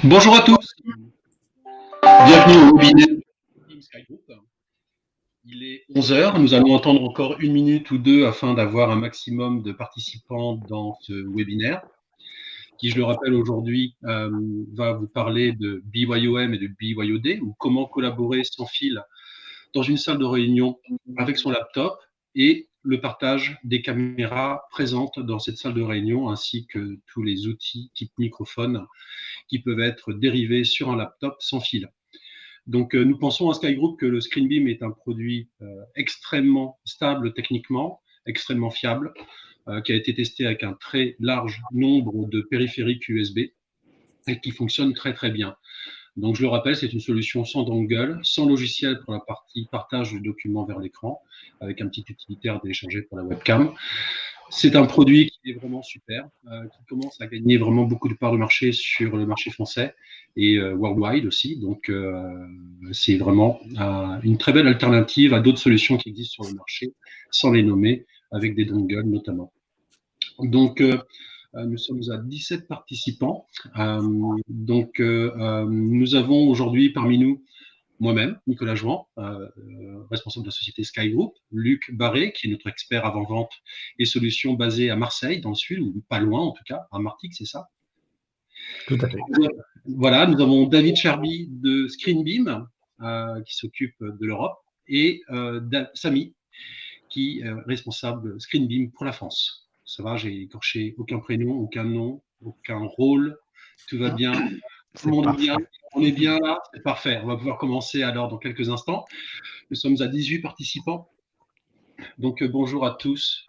Bonjour à tous, bienvenue au webinaire Team Sky Group. Il est 11 heures, nous allons entendre encore une minute ou deux afin d'avoir un maximum de participants dans ce webinaire, qui, je le rappelle aujourd'hui, va vous parler de BYOM et de BYOD, ou comment collaborer sans fil dans une salle de réunion avec son laptop, et le partage des caméras présentes dans cette salle de réunion, ainsi que tous les outils type microphone qui peuvent être dérivés sur un laptop sans fil. Donc, nous pensons à Sky Group que le ScreenBeam est un produit extrêmement stable techniquement, extrêmement fiable, qui a été testé avec un très large nombre de périphériques USB et qui fonctionne très très bien. Donc, je le rappelle, c'est une solution sans dongle, sans logiciel pour la partie partage de documents vers l'écran, avec un petit utilitaire téléchargé pour la webcam. C'est un produit qui est vraiment super, qui commence à gagner vraiment beaucoup de parts de marché sur le marché français et worldwide aussi. Donc, c'est vraiment une très belle alternative à d'autres solutions qui existent sur le marché, sans les nommer, avec des dongles notamment. Donc, nous sommes à 17 participants. Nous avons aujourd'hui parmi nous moi-même, Nicolas Jouan, responsable de la société Sky Group, Luc Barré, qui est notre expert avant-vente et solutions basé à Marseille, dans le sud, ou pas loin en tout cas, à Martigues, c'est ça? Tout à fait. Voilà, nous avons David Cherby de ScreenBeam, qui s'occupe de l'Europe, et Samy, qui est responsable ScreenBeam pour la France. Ça va, j'ai écorché aucun prénom, aucun nom, aucun rôle, tout va bien. Tout le monde est bien, on est bien là, c'est parfait. On va pouvoir commencer alors dans quelques instants. Nous sommes à 18 participants. Donc bonjour à tous.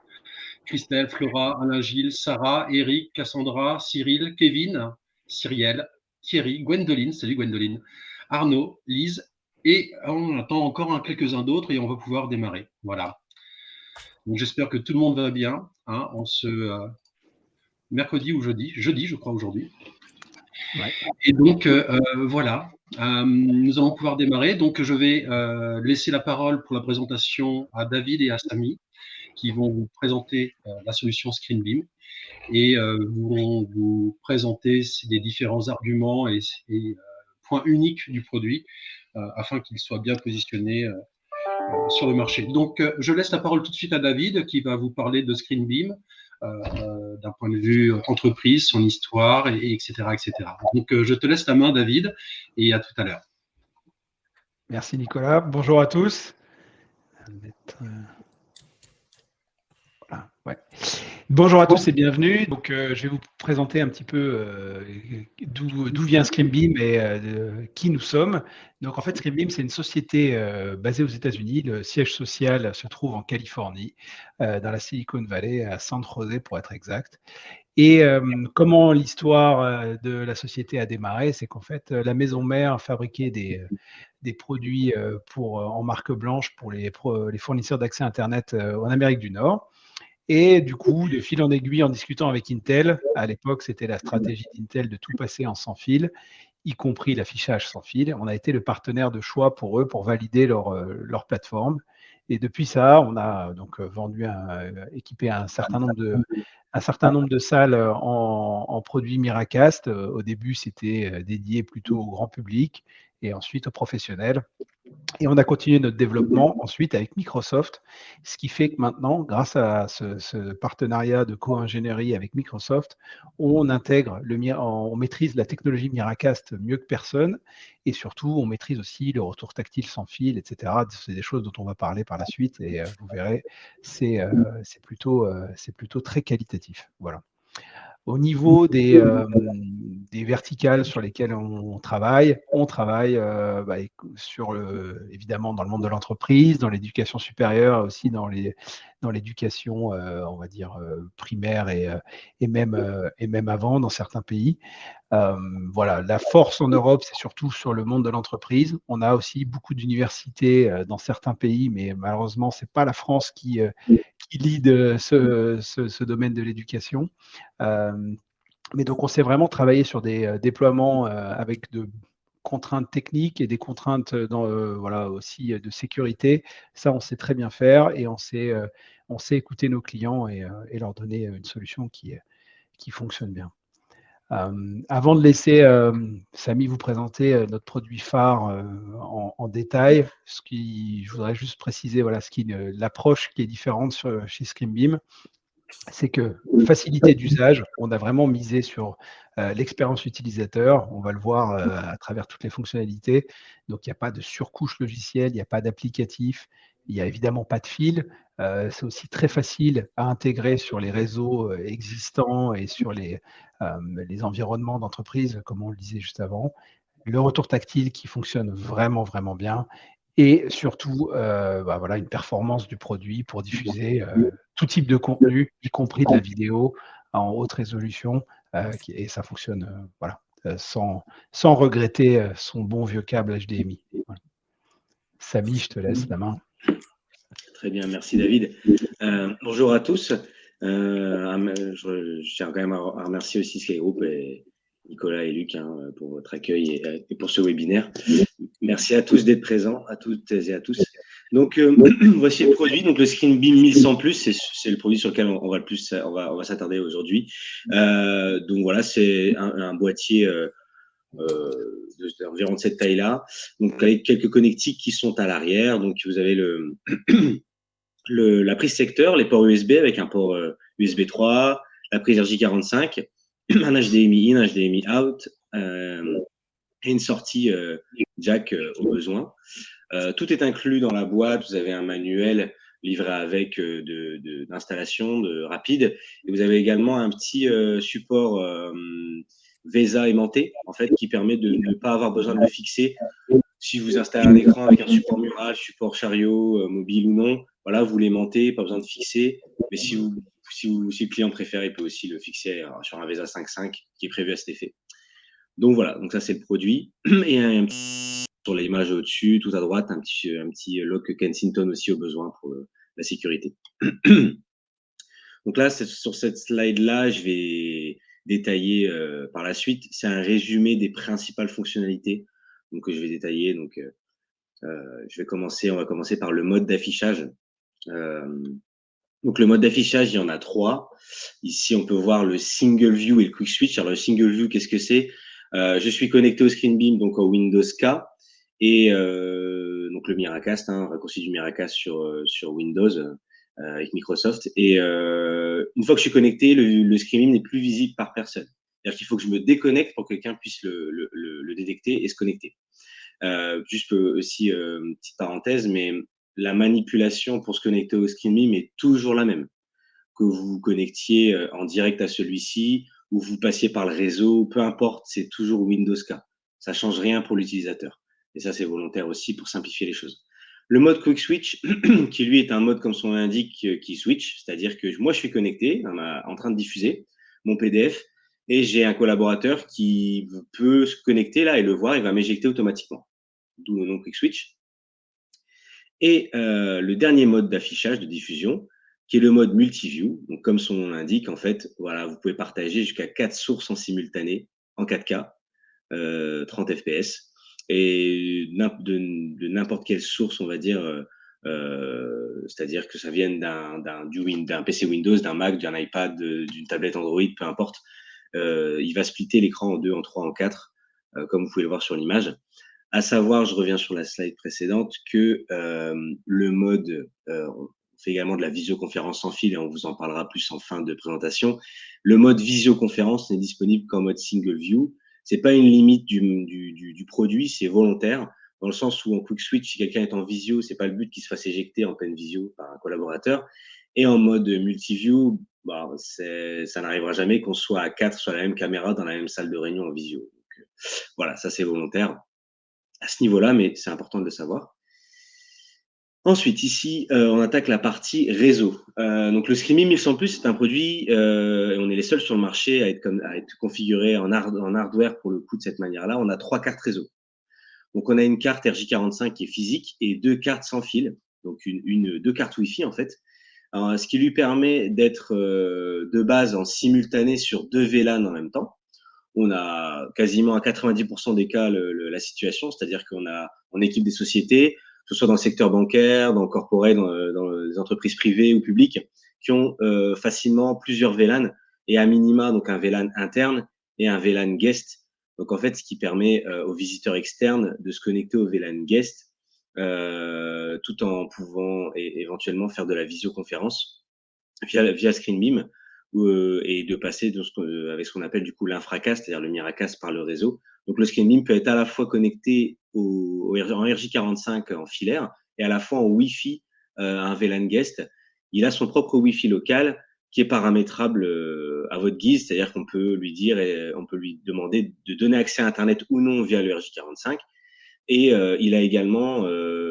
Christelle, Flora, Alain Gilles, Sarah, Eric, Cassandra, Cyril, Kevin, Cyrielle, Thierry, Gwendoline, salut Gwendoline, Arnaud, Lise, et on attend encore quelques-uns d'autres et on va pouvoir démarrer. Voilà. Donc j'espère que tout le monde va bien, hein, en ce mercredi ou jeudi, je crois aujourd'hui. Ouais. Et donc voilà, nous allons pouvoir démarrer. Donc je vais laisser la parole pour la présentation à David et à Samy, qui vont vous présenter la solution ScreenBeam et vont vous présenter les différents arguments et points uniques du produit afin qu'il soit bien positionné sur le marché. Donc je laisse la parole tout de suite à David qui va vous parler de ScreenBeam d'un point de vue entreprise, son histoire, etc., etc. Donc je te laisse la main, David, et à tout à l'heure. Merci Nicolas. Bonjour à tous. Voilà, ouais. Bonjour à tous et bienvenue. Donc, je vais vous présenter un petit peu d'où vient ScreenBeam et qui nous sommes. Donc, en fait, ScreenBeam, c'est une société basée aux États-Unis. Le siège social se trouve en Californie, dans la Silicon Valley, à San José pour être exact. Et comment l'histoire de la société a démarré, c'est qu'en fait, la maison mère fabriquait des produits en marque blanche pour les fournisseurs d'accès Internet en Amérique du Nord. Et du coup, de fil en aiguille, en discutant avec Intel, à l'époque, c'était la stratégie d'Intel de tout passer en sans fil, y compris l'affichage sans fil. On a été le partenaire de choix pour eux pour valider leur plateforme. Et depuis ça, on a donc équipé un certain nombre de salles en produits Miracast. Au début, c'était dédié plutôt au grand public et ensuite aux professionnels. Et on a continué notre développement ensuite avec Microsoft, ce qui fait que maintenant, grâce à ce partenariat de co-ingénierie avec Microsoft, on maîtrise la technologie Miracast mieux que personne et surtout, on maîtrise aussi le retour tactile sans fil, etc. C'est des choses dont on va parler par la suite et vous verrez, c'est plutôt très qualitatif. Voilà. Au niveau des verticales sur lesquelles on travaille évidemment dans le monde de l'entreprise, dans l'éducation supérieure, aussi dans l'éducation, on va dire, primaire et même avant dans certains pays. Voilà, la force en Europe, c'est surtout sur le monde de l'entreprise. On a aussi beaucoup d'universités dans certains pays, mais malheureusement, c'est pas la France qui lead ce domaine de l'éducation. Mais donc, on s'est vraiment travaillé sur des déploiements avec de contraintes techniques et des contraintes voilà, aussi de sécurité, ça, on sait très bien faire et on sait écouter nos clients et leur donner une solution qui fonctionne bien. Avant de laisser Samy vous présenter notre produit phare en détail, je voudrais juste préciser voilà, l'approche qui est différente chez ScreenBeam, c'est que facilité d'usage, on a vraiment misé sur l'expérience utilisateur. On va le voir à travers toutes les fonctionnalités. Donc, il n'y a pas de surcouche logicielle, il n'y a pas d'applicatif, il n'y a évidemment pas de fil. C'est aussi très facile à intégrer sur les réseaux existants et sur les environnements d'entreprise, comme on le disait juste avant. Le retour tactile qui fonctionne vraiment, vraiment bien. Et surtout, voilà, une performance du produit pour diffuser tout type de contenu, y compris de la vidéo en haute résolution. Et ça fonctionne voilà, sans regretter son bon vieux câble HDMI. Voilà. Samy, je te laisse la main. Très bien, merci David. Bonjour à tous. Je tiens quand même à remercier aussi Skygroup et Nicolas et Luc pour votre accueil et pour ce webinaire. Merci à tous d'être présents, à toutes et à tous. Donc, voici le produit. Donc, le ScreenBeam 1100+, c'est le produit sur lequel on va s'attarder aujourd'hui. Donc, voilà, c'est un boîtier d'environ de cette taille-là. Donc, avec quelques connectiques qui sont à l'arrière. Donc, vous avez la prise secteur, les ports USB avec un port USB 3, la prise RJ45, un HDMI in, HDMI out, et une sortie jack au besoin. Tout est inclus dans la boîte. Vous avez un manuel livré avec d'installation rapide. Et vous avez également un petit support VESA aimanté, en fait, qui permet de ne pas avoir besoin de le fixer. Si vous installez un écran avec un support mural, support chariot, mobile ou non, voilà, vous l'aimantez, pas besoin de fixer. Mais si le client préfère, il peut aussi le fixer sur un VESA 5.5 qui est prévu à cet effet. Donc voilà, donc ça c'est le produit. Et un petit sur l'image au-dessus, tout à droite, un petit lock Kensington aussi au besoin pour la sécurité. Donc là, sur cette slide-là, je vais détailler par la suite. C'est un résumé des principales fonctionnalités que je vais détailler. Donc, on va commencer par le mode d'affichage. Donc, le mode d'affichage, il y en a 3. Ici, on peut voir le single view et le quick switch. Alors, le single view, qu'est-ce que c'est? Je suis connecté au ScreenBeam, donc au Windows K, et donc le Miracast, raccourci du Miracast sur Windows avec Microsoft. Et une fois que je suis connecté, le ScreenBeam n'est plus visible par personne. C'est-à-dire qu'il faut que je me déconnecte pour que quelqu'un puisse le détecter et se connecter. Juste aussi une petite parenthèse, mais la manipulation pour se connecter au ScreenBeam est toujours la même. Que vous vous connectiez en direct à celui-ci ou vous passiez par le réseau, peu importe, c'est toujours Windows K. Ça change rien pour l'utilisateur. Et ça, c'est volontaire aussi pour simplifier les choses. Le mode Quick Switch, qui lui est un mode, comme son nom l'indique, qui switch, c'est-à-dire que moi, je suis connecté, en train de diffuser mon PDF, et j'ai un collaborateur qui peut se connecter là et le voir, il va m'éjecter automatiquement. D'où le nom Quick Switch. Et le dernier mode d'affichage, de diffusion, qui est le mode multiview. Donc, comme son nom l'indique, en fait, voilà, vous pouvez partager jusqu'à 4 sources en simultané, en 4K, 30 FPS, et de n'importe quelle source, on va dire, c'est-à-dire que ça vienne d'un PC Windows, d'un Mac, d'un iPad, d'une tablette Android, peu importe. Il va splitter l'écran en 2, en 3, en 4, comme vous pouvez le voir sur l'image. À savoir, je reviens sur la slide précédente, que le mode, on fait également de la visioconférence sans fil et on vous en parlera plus en fin de présentation. Le mode visioconférence n'est disponible qu'en mode single view. C'est pas une limite du produit, c'est volontaire, dans le sens où en quick switch, si quelqu'un est en visio, c'est pas le but qu'il se fasse éjecter en pleine visio par un collaborateur. Et en mode multiview, ça n'arrivera jamais qu'on soit à 4 sur la même caméra dans la même salle de réunion en visio. Donc, voilà, ça c'est volontaire à ce niveau-là, mais c'est important de le savoir. Ensuite, ici, on attaque la partie réseau. Donc, le ScreenBeam 1100+, c'est un produit, et on est les seuls sur le marché à être configuré en hardware pour le coup de cette manière-là. On a 3 cartes réseau. Donc, on a une carte RJ45 qui est physique et 2 cartes sans fil, donc 2 cartes Wi-Fi en fait. Alors, ce qui lui permet d'être de base en simultané sur 2 VLAN en même temps. on a quasiment à 90% des cas la situation, c'est-à-dire on équipe des sociétés, que ce soit dans le secteur bancaire, dans le corporate, dans les entreprises privées ou publiques, qui ont facilement plusieurs VLAN et à minima donc un VLAN interne et un VLAN guest. Donc en fait, ce qui permet aux visiteurs externes de se connecter au VLAN guest tout en pouvant éventuellement faire de la visioconférence via ScreenBeam et de passer avec ce qu'on appelle du coup l'infracast, c'est-à-dire le Miracast par le réseau. Donc le ScreenBeam peut être à la fois connecté en RJ45 en filaire et à la fois en Wi-Fi à un VLAN guest. Il a son propre Wi-Fi local qui est paramétrable à votre guise, c'est-à-dire qu'on peut lui dire et on peut lui demander de donner accès à Internet ou non via le RJ45. Et il a également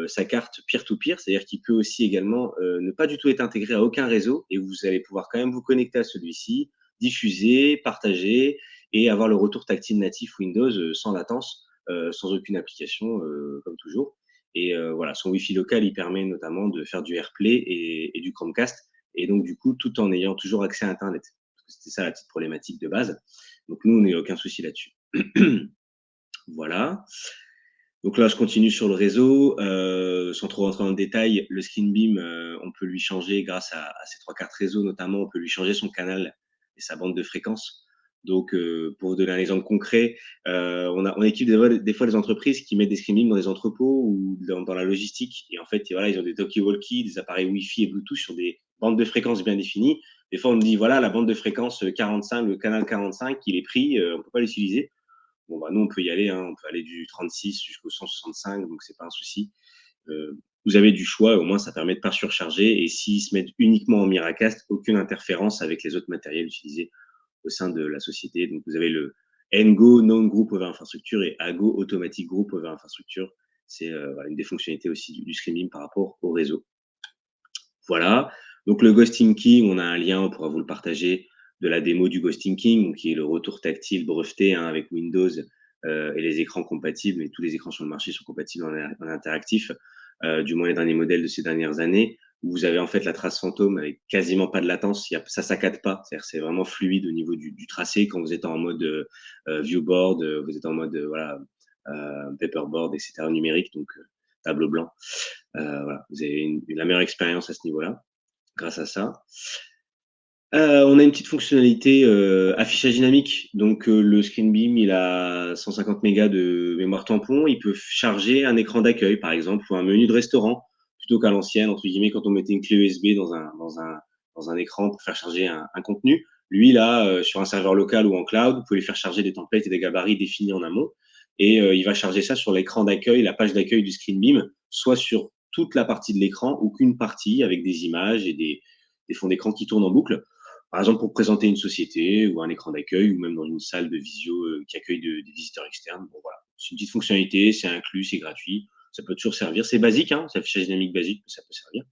sa carte peer-to-peer, c'est-à-dire qu'il peut aussi également ne pas du tout être intégré à aucun réseau et vous allez pouvoir quand même vous connecter à celui-ci, diffuser, partager et avoir le retour tactile natif Windows sans latence, sans aucune application, comme toujours. Et voilà, son Wi-Fi local, il permet notamment de faire du AirPlay et du Chromecast, et donc du coup, tout en ayant toujours accès à Internet. Parce que c'était ça la petite problématique de base. Donc nous, on n'a aucun souci là-dessus. Voilà. Donc là, je continue sur le réseau, sans trop rentrer dans le détail. Le ScreenBeam, on peut lui changer grâce à ces 3 cartes réseau notamment, on peut lui changer son canal et sa bande de fréquence. Donc, pour vous donner un exemple concret, on équipe des fois des entreprises qui mettent des ScreenBeam dans des entrepôts ou dans la logistique. Et en fait, voilà, ils ont des talkie-walkie, des appareils Wi-Fi et Bluetooth sur des bandes de fréquences bien définies. Des fois, on me dit, voilà, la bande de fréquence 45, le canal 45, il est pris, on peut pas l'utiliser. Bon, bah, nous, on peut y aller, on peut aller du 36 jusqu'au 165, donc c'est pas un souci. Vous avez du choix, au moins ça permet de pas surcharger. Et s'ils se mettent uniquement en Miracast, aucune interférence avec les autres matériels utilisés au sein de la société. Donc vous avez le NGO, Non Group Over Infrastructure, et AGO, Automatic Group Over Infrastructure. C'est une des fonctionnalités aussi du ScreenBeam par rapport au réseau. Voilà. Donc le Ghosting King, on a un lien, on pourra vous le partager, de la démo du Ghosting King, qui est le retour tactile breveté avec Windows et les écrans compatibles, et tous les écrans sur le marché sont compatibles en interactif, du moins les derniers modèles de ces dernières années, où vous avez en fait la trace fantôme avec quasiment pas de latence, ça saccade pas, c'est-à-dire c'est vraiment fluide au niveau du tracé quand vous êtes en mode viewboard, vous êtes en mode paperboard, etc. numérique, donc tableau blanc. Voilà, vous avez la meilleure expérience à ce niveau-là, grâce à ça. On a une petite fonctionnalité affichage dynamique. Donc le ScreenBeam, il a 150 mégas de mémoire tampon. Il peut charger un écran d'accueil, par exemple, ou un menu de restaurant, plutôt qu'à l'ancienne, entre guillemets, quand on mettait une clé USB dans un écran pour faire charger un contenu. Lui, là, sur un serveur local ou en cloud, vous pouvez lui faire charger des templates et des gabarits définis en amont. Et il va charger ça sur l'écran d'accueil, la page d'accueil du ScreenBeam, soit sur toute la partie de l'écran ou qu'une partie avec des images et des fonds d'écran qui tournent en boucle. Par exemple, pour présenter une société ou un écran d'accueil ou même dans une salle de visio qui accueille des visiteurs externes. Bon, voilà. C'est une petite fonctionnalité, c'est inclus, c'est gratuit. Ça peut toujours servir. C'est basique, c'est affichage dynamique basique, mais ça peut servir.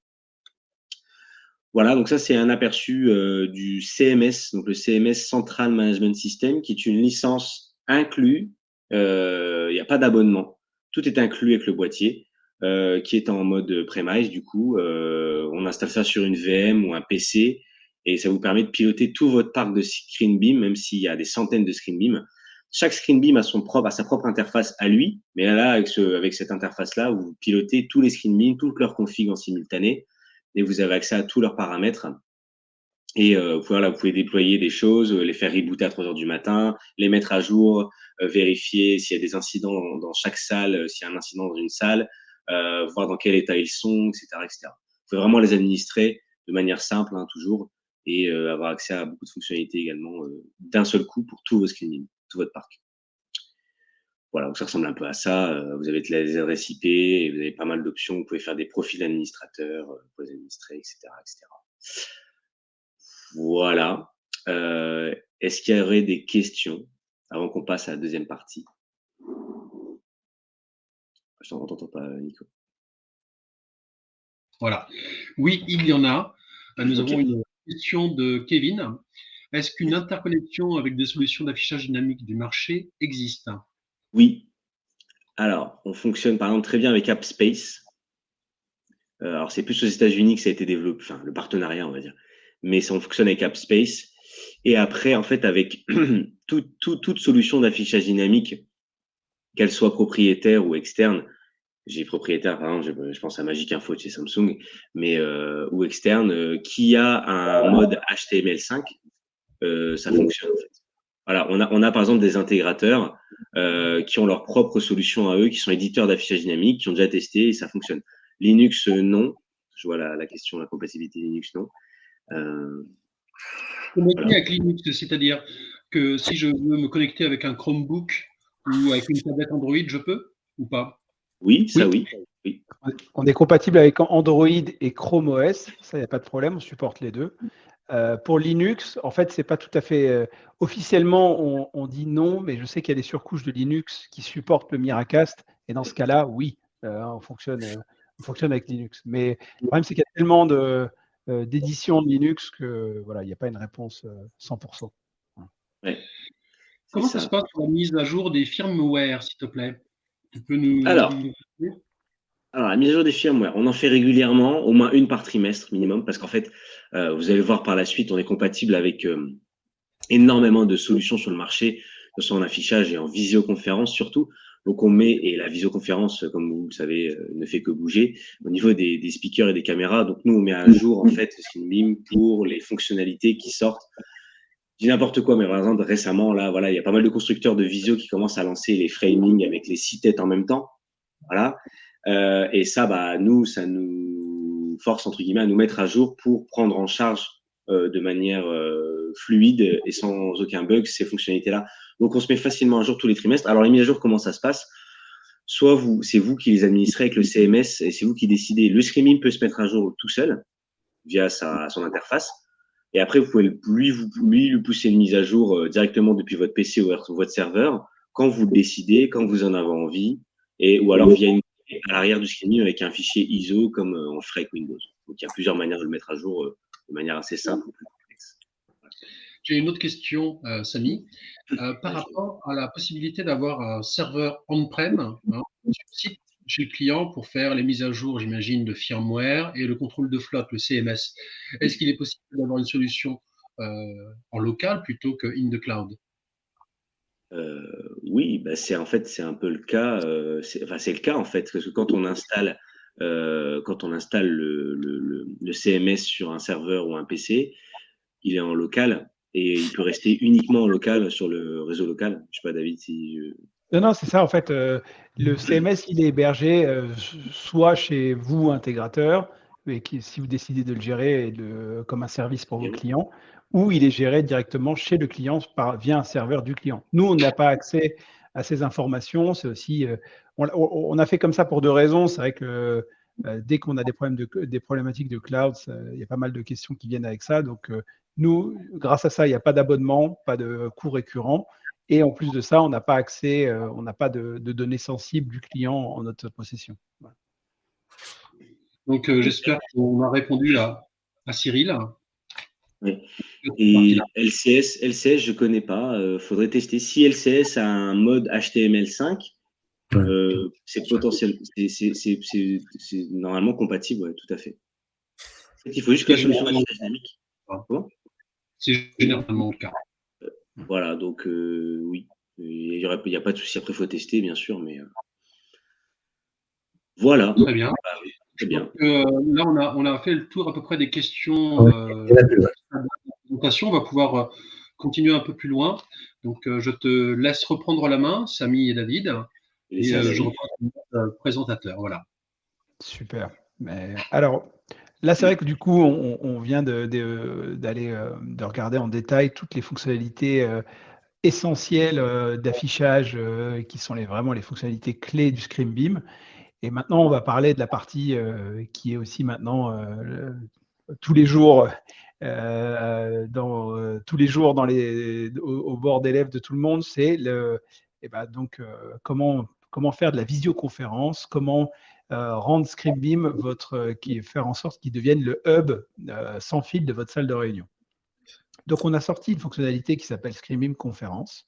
Voilà, donc ça, c'est un aperçu du CMS, donc le CMS Central Management System, qui est une licence inclus. Il n'y a pas d'abonnement. Tout est inclus avec le boîtier, qui est en mode premise. Du coup, on installe ça sur une VM ou un PC. Et ça vous permet de piloter tout votre parc de ScreenBeam, même s'il y a des centaines de ScreenBeam. Chaque ScreenBeam a sa propre interface à lui, mais là, avec cette interface-là, vous pilotez tous les ScreenBeam, toutes leurs configs en simultané, et vous avez accès à tous leurs paramètres. Et vous pouvez déployer des choses, les faire rebooter à 3 heures du matin, les mettre à jour, vérifier s'il y a des incidents dans chaque salle, s'il y a un incident dans une salle, voir dans quel état ils sont, etc., etc. Vous pouvez vraiment les administrer de manière simple, toujours, et avoir accès à beaucoup de fonctionnalités également d'un seul coup pour tous vos ScreenBeam, tout votre parc. Voilà, donc ça ressemble un peu à ça. Vous avez les adresses IP et vous avez pas mal d'options. Vous pouvez faire des profils d'administrateurs pour les administrer, etc., etc. Voilà. Est-ce qu'il y aurait des questions avant qu'on passe à la deuxième partie? Je t'entends pas, Nico. Voilà. Oui, il y en a. Nous avons une question de Kevin. Est-ce qu'une interconnexion avec des solutions d'affichage dynamique du marché existe? Oui. Alors, on fonctionne par exemple très bien avec AppSpace. Alors, c'est plus aux États-Unis que ça a été développé, enfin, le partenariat, on va dire. Mais ça, on fonctionne avec AppSpace. Et après, en fait, avec toute solution d'affichage dynamique, qu'elle soit propriétaire ou externe, j'ai propriétaire, par exemple, je pense à Magic Info de chez Samsung, mais ou externe, qui a un mode HTML5, ça fonctionne en fait. Voilà, on a par exemple des intégrateurs qui ont leur propre solution à eux, qui sont éditeurs d'affichage dynamique, qui ont déjà testé et ça fonctionne. Linux, non. Je vois la question, la compatibilité Linux, non. Connecter Voilà. avec Linux, c'est-à-dire que si je veux me connecter avec un Chromebook ou avec une tablette Android, je peux ou pas? Oui, ça Oui. oui. On est compatible avec Android et Chrome OS, ça, il n'y a pas de problème, on supporte les deux. Pour Linux, en fait, c'est pas tout à fait. Officiellement, on dit non, mais je sais qu'il y a des surcouches de Linux qui supportent le Miracast, et dans ce cas-là, oui, on fonctionne avec Linux. Mais le problème, c'est qu'il y a tellement d'éditions de Linux que voilà, il n'y a pas une réponse 100%. Ouais, Comment ça se passe pour la mise à jour des firmware, s'il te plaît? Tu peux Alors, nous expliquer? la mise à jour des firmware, on en fait régulièrement, au moins une par trimestre minimum, parce qu'en fait, vous allez voir par la suite, on est compatible avec énormément de solutions sur le marché, que ce soit en affichage et en visioconférence surtout. Donc on met, et la visioconférence, comme vous le savez, ne fait que bouger au niveau des speakers et des caméras. Donc nous, on met à jour en fait ScreenBeam pour les fonctionnalités qui sortent. Je dis n'importe quoi, mais par exemple récemment, là, voilà, il y a pas mal de constructeurs de visio qui commencent à lancer les framing avec les 6 têtes en même temps. Voilà. Et ça, bah, nous, ça nous force, entre guillemets, à nous mettre à jour pour prendre en charge de manière fluide et sans aucun bug ces fonctionnalités-là. Donc, on se met facilement à jour tous les trimestres. Alors, les mises à jour, comment ça se passe? Soit c'est vous qui les administrez avec le CMS et c'est vous qui décidez. Le streaming peut se mettre à jour tout seul via son interface. Et après, vous pouvez lui pousser une mise à jour directement depuis votre PC ou votre serveur quand vous le décidez, quand vous en avez envie, ou alors via à l'arrière du streaming avec un fichier ISO comme on le ferait avec Windows. Donc, il y a plusieurs manières de le mettre à jour de manière assez simple ou plus complexe. J'ai une autre question, Samy. Par rapport à la possibilité d'avoir un serveur on-prem sur site chez le client pour faire les mises à jour, j'imagine, de firmware et le contrôle de flotte, le CMS. Est-ce qu'il est possible d'avoir une solution en local plutôt que in the cloud? Oui, bah c'est un peu le cas. C'est le cas en fait, parce que quand on installe le CMS sur un serveur ou un PC, il est en local et il peut rester uniquement en local sur le réseau local. Je sais pas, David, si Non, c'est ça. En fait, le CMS, il est hébergé soit chez vous, intégrateur, et si vous décidez de le gérer comme un service pour vos clients, ou il est géré directement chez le client via un serveur du client. Nous, on n'a pas accès à ces informations. C'est aussi, on a fait comme ça pour deux raisons. C'est vrai que dès qu'on a des problématiques de cloud, il y a pas mal de questions qui viennent avec ça. Donc, nous, grâce à ça, il n'y a pas d'abonnement, pas de coût récurrent. Et en plus de ça, on n'a pas accès, on n'a pas de données sensibles du client en notre possession. Voilà. Donc, j'espère qu'on a répondu à Cyril. oui. Et LCS, je connais pas. Faudrait tester. Si LCS a un mode HTML5, c'est potentiel, c'est normalement compatible, ouais, tout à fait. Il faut juste que la solution d'affichage dynamique. C'est généralement le cas. Voilà, donc oui, il y a pas de souci. Après, il faut tester, bien sûr, mais voilà. Très bien. Bah, oui, très bien. Là, on a fait le tour à peu près des questions. On va pouvoir continuer un peu plus loin. Donc, je te laisse reprendre la main, Samy et David. Et je reprends le présentateur. Voilà. Super. Mais, alors, là, c'est vrai que du coup, on vient de regarder en détail toutes les fonctionnalités essentielles d'affichage qui sont vraiment les fonctionnalités clés du ScreenBeam. Et maintenant, on va parler de la partie qui est aussi maintenant tous les jours au bord des lèvres de tout le monde, c'est comment faire de la visioconférence, comment rendre ScreenBeam faire en sorte qu'il devienne le hub sans fil de votre salle de réunion. Donc, on a sorti une fonctionnalité qui s'appelle ScreenBeam Conférence.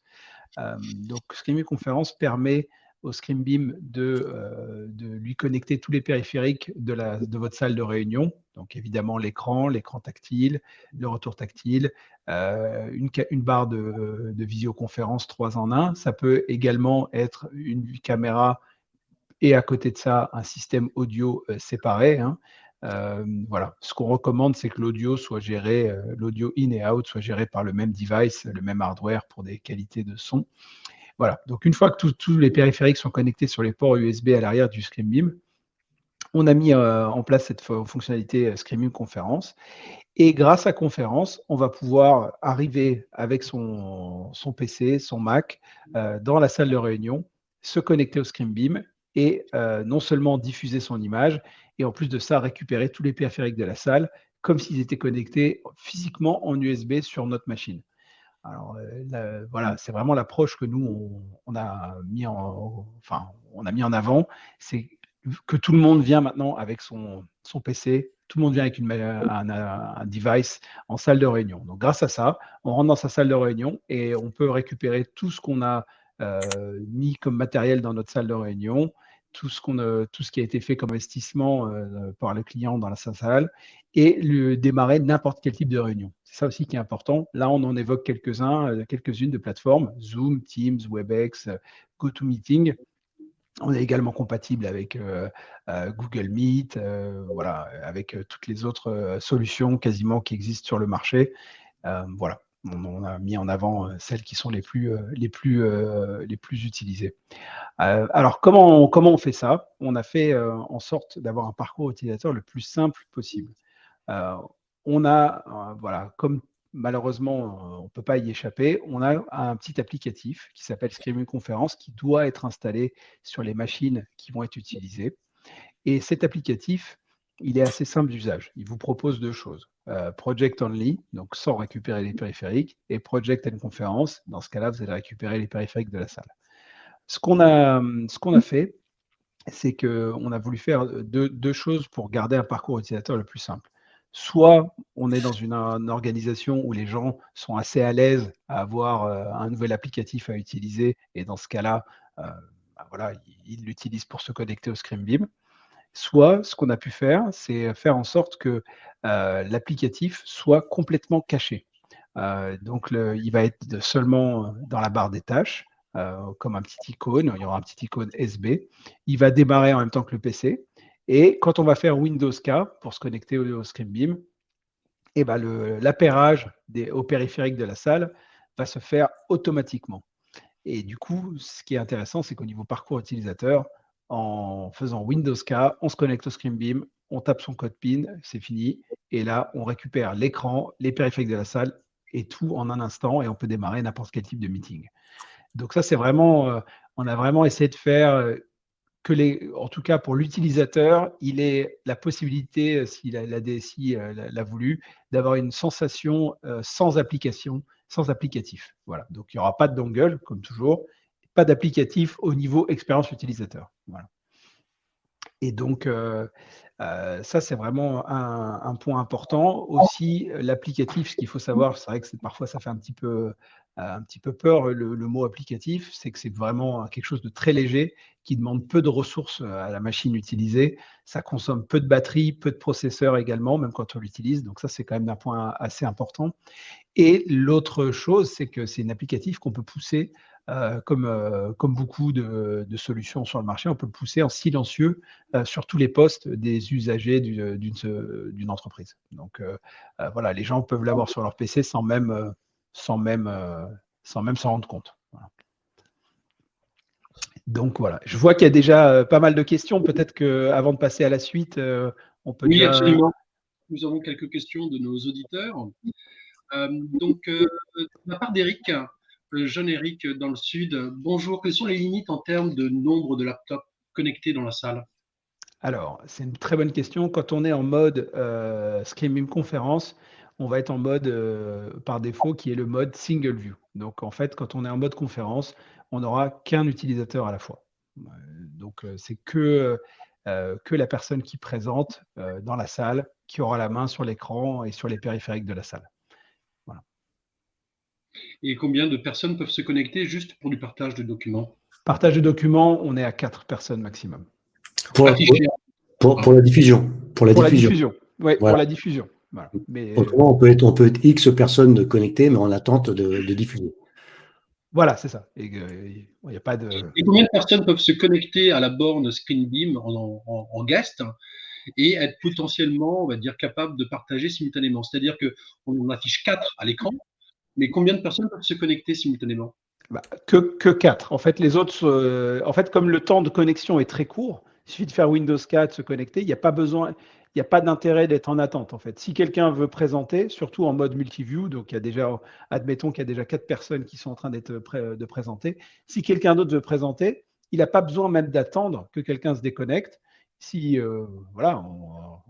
Donc, ScreenBeam Conférence permet au ScreenBeam de lui connecter tous les périphériques de votre salle de réunion. Donc évidemment l'écran tactile, le retour tactile, une barre de visioconférence 3 en 1. Ça peut également être une caméra et à côté de ça, un système audio séparé. Hein. Voilà. Ce qu'on recommande, c'est que l'audio soit géré, l'audio in et out soit géré par le même device, le même hardware pour des qualités de son. Voilà. Donc, une fois que tous les périphériques sont connectés sur les ports USB à l'arrière du ScreenBeam, on a mis en place cette fonctionnalité ScreenBeam Conférence. Et grâce à Conférence, on va pouvoir arriver avec son PC, son Mac, dans la salle de réunion, se connecter au ScreenBeam et non seulement diffuser son image, et en plus de ça, récupérer tous les périphériques de la salle comme s'ils étaient connectés physiquement en USB sur notre machine. Alors voilà, c'est vraiment l'approche que nous, on a mis en avant. C'est que tout le monde vient maintenant avec son PC, tout le monde vient avec un device en salle de réunion. Donc grâce à ça, on rentre dans sa salle de réunion et on peut récupérer tout ce qu'on a mis comme matériel dans notre salle de réunion, tout ce qui a été fait comme investissement par le client dans sa salle et démarrer n'importe quel type de réunion. C'est ça aussi qui est important. Là, on en évoque quelques-unes de plateformes, Zoom, Teams, WebEx, GoToMeeting. On est également compatible avec Google Meet, voilà, avec toutes les autres solutions quasiment qui existent sur le marché. Voilà, on a mis en avant celles qui sont les plus utilisées. Alors, comment on fait ça? On a fait en sorte d'avoir un parcours utilisateur le plus simple possible. On a, voilà, comme malheureusement, on ne peut pas y échapper, on a un petit applicatif qui s'appelle ScreenBeam Conférence qui doit être installé sur les machines qui vont être utilisées. Et cet applicatif, il est assez simple d'usage. Il vous propose 2 choses. Project Only, donc sans récupérer les périphériques, et Project and Conference. Dans ce cas-là, vous allez récupérer les périphériques de la salle. Ce qu'on a fait, c'est qu'on a voulu faire deux choses pour garder un parcours utilisateur le plus simple. Soit on est dans une organisation où les gens sont assez à l'aise à avoir un nouvel applicatif à utiliser, et dans ce cas-là, voilà, ils l'utilisent pour se connecter au ScreenBeam. Soit ce qu'on a pu faire, c'est faire en sorte que l'applicatif soit complètement caché. Donc il va être seulement dans la barre des tâches, comme un petit icône, il y aura un petit icône SB. Il va démarrer en même temps que le PC. Et quand on va faire Windows K pour se connecter au ScreenBeam, eh ben l'appairage aux périphériques de la salle va se faire automatiquement. Et du coup, ce qui est intéressant, c'est qu'au niveau parcours utilisateur, en faisant Windows K, on se connecte au ScreenBeam, on tape son code PIN, c'est fini. Et là, on récupère l'écran, les périphériques de la salle et tout en un instant, et on peut démarrer n'importe quel type de meeting. Donc ça, c'est vraiment, on a vraiment essayé de faire en tout cas pour l'utilisateur, il ait la possibilité, si la DSI l'a voulu, d'avoir une sensation sans application, sans applicatif. Voilà. Donc il n'y aura pas de dongle, comme toujours, pas d'applicatif au niveau expérience utilisateur. Voilà. Et donc, ça, c'est vraiment un point important. Aussi, l'applicatif, ce qu'il faut savoir, c'est vrai que parfois, ça fait un petit peu peur, le mot applicatif, c'est que c'est vraiment quelque chose de très léger qui demande peu de ressources à la machine utilisée. Ça consomme peu de batterie, peu de processeur également, même quand on l'utilise. Donc ça, c'est quand même un point assez important. Et l'autre chose, c'est que c'est un applicatif qu'on peut pousser, comme beaucoup de solutions sur le marché, on peut le pousser en silencieux sur tous les postes des usagers d'une entreprise. Donc voilà, les gens peuvent l'avoir sur leur PC sans même s'en rendre compte. Voilà. Donc voilà, je vois qu'il y a déjà pas mal de questions. Peut-être qu'avant de passer à la suite, on peut Oui, déjà… absolument. Nous avons quelques questions de nos auditeurs. De la part d'Eric, le jeune Eric dans le sud, bonjour, quelles sont les limites en termes de nombre de laptops connectés dans la salle? Alors, c'est une très bonne question. Quand on est en mode ScreenBeam Conférence, on va être en mode par défaut qui est le mode Single View. Donc en fait, quand on est en mode conférence, on n'aura qu'un utilisateur à la fois. Donc c'est que la personne qui présente dans la salle qui aura la main sur l'écran et sur les périphériques de la salle. Voilà. Et combien de personnes peuvent se connecter juste pour du partage de documents? Partage de documents, on est à 4 personnes maximum. Pour la diffusion. Pour la diffusion. Oui, voilà. Pour la diffusion. Voilà. Mais, autrement, on peut être X personnes connectées, mais en attente de diffusion. Voilà, c'est ça. Il n'y a pas de... Et combien de personnes peuvent se connecter à la borne ScreenBeam en guest et être potentiellement, on va dire, capables de partager simultanément? C'est-à-dire qu'on affiche 4 à l'écran, mais combien de personnes peuvent se connecter simultanément? Que 4. En fait, les autres, comme le temps de connexion est très court, il suffit de faire Windows 4, se connecter, il n'y a pas besoin, il n'y a pas d'intérêt d'être en attente. En fait, si quelqu'un veut présenter, surtout en mode multiview, donc admettons qu'il y a déjà 4 personnes qui sont en train de présenter. Si quelqu'un d'autre veut présenter, il n'a pas besoin même d'attendre que quelqu'un se déconnecte. Si voilà,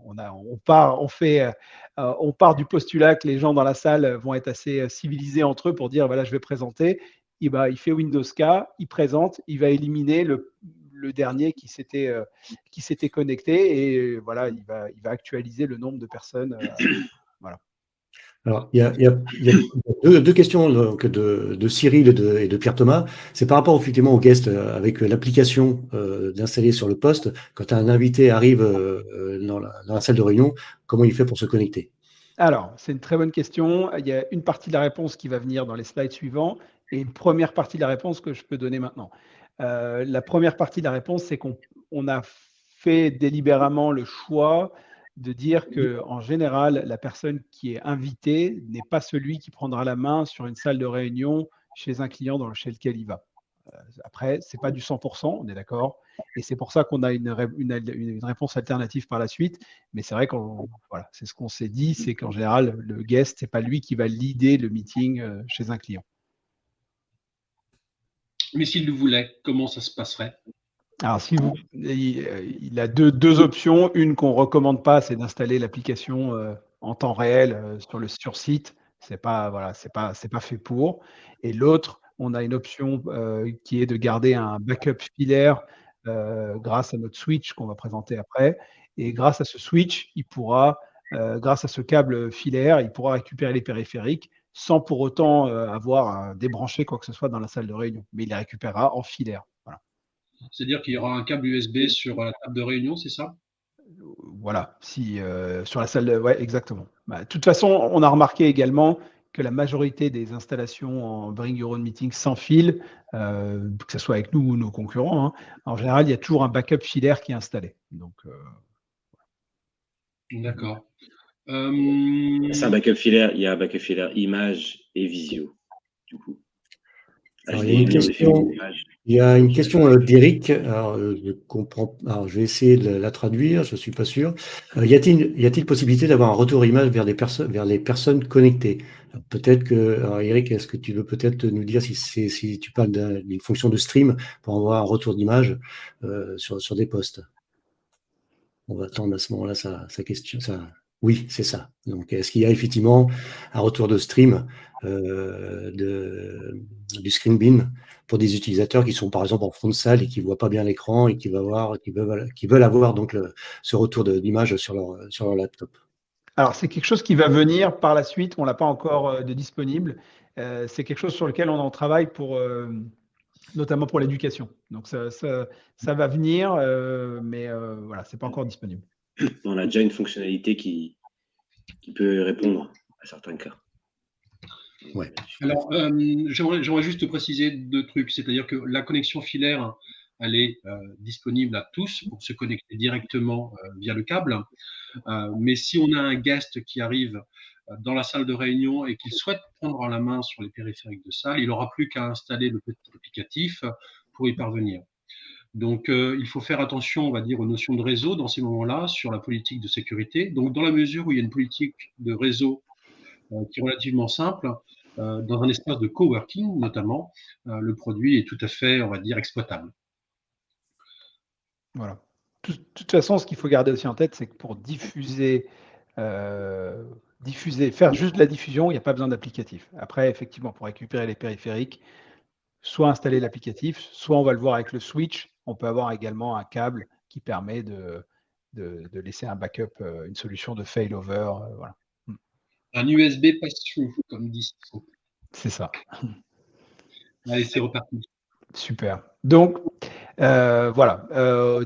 on part du postulat que les gens dans la salle vont être assez civilisés entre eux pour dire voilà, je vais présenter. Il fait Windows K, il présente, il va éliminer le dernier qui s'était connecté et voilà, il va actualiser le nombre de personnes. Voilà. Alors, il y a deux questions donc, de Cyril et de Pierre Thomas. C'est par rapport effectivement au guest avec l'application d'installer sur le poste. Quand un invité arrive dans la salle de réunion, comment il fait pour se connecter? Alors, c'est une très bonne question. Il y a une partie de la réponse qui va venir dans les slides suivants et une première partie de la réponse que je peux donner maintenant. La première partie de la réponse, c'est qu'on a fait délibérément le choix de dire qu'en général, la personne qui est invitée n'est pas celui qui prendra la main sur une salle de réunion chez un client chez lequel il va. Après, ce n'est pas du 100%, on est d'accord. Et c'est pour ça qu'on a une réponse alternative par la suite. Mais c'est vrai voilà, c'est ce qu'on s'est dit, c'est qu'en général, le guest, ce n'est pas lui qui va leader le meeting chez un client. Mais s'il le voulait, comment ça se passerait? Alors, il a deux options. Une qu'on ne recommande pas, c'est d'installer l'application en temps réel sur site. C'est pas, voilà, c'est pas fait pour. Et l'autre, on a une option qui est de garder un backup filaire grâce à notre switch qu'on va présenter après. Et grâce à ce switch, grâce à ce câble filaire, il pourra récupérer les périphériques sans pour autant avoir à débrancher quoi que ce soit dans la salle de réunion. Mais il les récupérera en filaire. Voilà. C'est-à-dire qu'il y aura un câble USB sur la table de réunion, c'est ça? Voilà, sur la salle ouais, exactement. De toute façon, on a remarqué également que la majorité des installations en Bring Your Own Meeting sans fil, que ce soit avec nous ou nos concurrents, en général, il y a toujours un backup filaire qui est installé. Donc, D'accord. C'est un backup filaire, il y a un backup filaire image et visio, du coup. Alors, il y a une question d'Eric. Alors, je comprends. Alors, je vais essayer de la traduire. Je suis pas sûr. Y a-t-il possibilité d'avoir un retour image vers les personnes connectées? Peut-être que, alors, Eric, est-ce que tu veux peut-être nous dire si tu parles d'une fonction de stream pour avoir un retour d'image sur des postes? On va attendre à ce moment-là sa question. Oui, c'est ça. Donc, est-ce qu'il y a effectivement un retour de stream du ScreenBeam pour des utilisateurs qui sont par exemple en fond de salle et qui ne voient pas bien l'écran et qui veulent avoir donc ce retour d'image sur leur laptop? Alors, c'est quelque chose qui va venir par la suite. On ne l'a pas encore de disponible. C'est quelque chose sur lequel on en travaille notamment pour l'éducation. Donc, ça va venir, mais voilà, ce n'est pas encore disponible. On a déjà une fonctionnalité qui peut répondre à certains cas. Ouais. Alors, j'aimerais juste préciser 2 trucs. C'est-à-dire que la connexion filaire, elle est disponible à tous pour se connecter directement via le câble. Mais si on a un guest qui arrive dans la salle de réunion et qu'il souhaite prendre la main sur les périphériques de salle, il n'aura plus qu'à installer le petit applicatif pour y parvenir. Donc, il faut faire attention, on va dire, aux notions de réseau dans ces moments-là, sur la politique de sécurité. Donc, dans la mesure où il y a une politique de réseau qui est relativement simple, dans un espace de coworking notamment, le produit est tout à fait, on va dire, exploitable. Voilà. De toute façon, ce qu'il faut garder aussi en tête, c'est que pour faire juste la diffusion, il n'y a pas besoin d'applicatif. Après, effectivement, pour récupérer les périphériques, soit installer l'applicatif, soit on va le voir avec le switch. On peut avoir également un câble qui permet de laisser un backup, une solution de failover. Voilà. Un USB pass-through, comme dit Cisco. C'est ça. Allez, c'est reparti. Super. Donc, voilà.